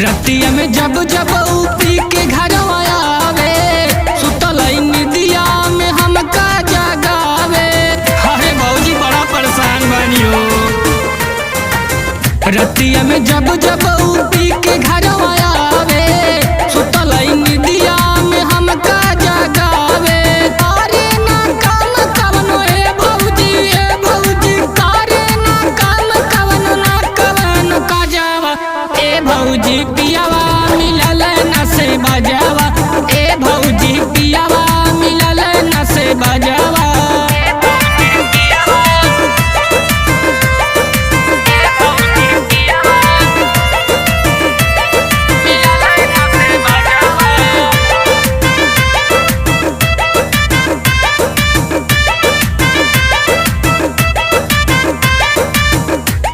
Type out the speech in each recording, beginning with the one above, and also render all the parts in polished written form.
रतिया में जब जब पी के घर आवे सुतल निदिया में हमका जगावे। अरे भौजी बड़ा परेशान बानी हो। रतिया में जब जब पी के घर आवे सुतल निदिया में हमका जगावे। अरे ना काम कवनो ए भौजी करे ना काम कवनो ना कवनो का जावा। ए भौजी पियावा मिलल न से बजावा। ए भौजी पियावा मिलल न से बजावा।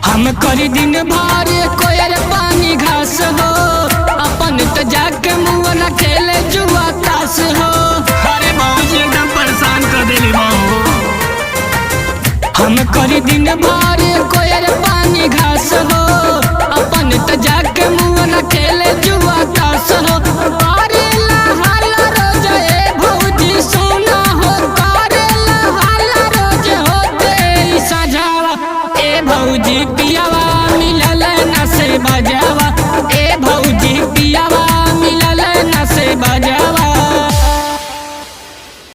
हम करी दिन भर कोयल पानी घास हो अपन तो जाके मुँह न खेले जुआ तास हो। अरे भौजी एकदम परेशान कर देली बाबू। हम करी दिन भर कोयल पानी घास हो अपन तो जाके मुँह न खेले जुआ तास हो। अरे लहाला रोज ए भौजी सोना हो करे लहाला रोज होते सजावा। ए भौजी पियावा मिलल न से बजावा। ए भौजी पियावा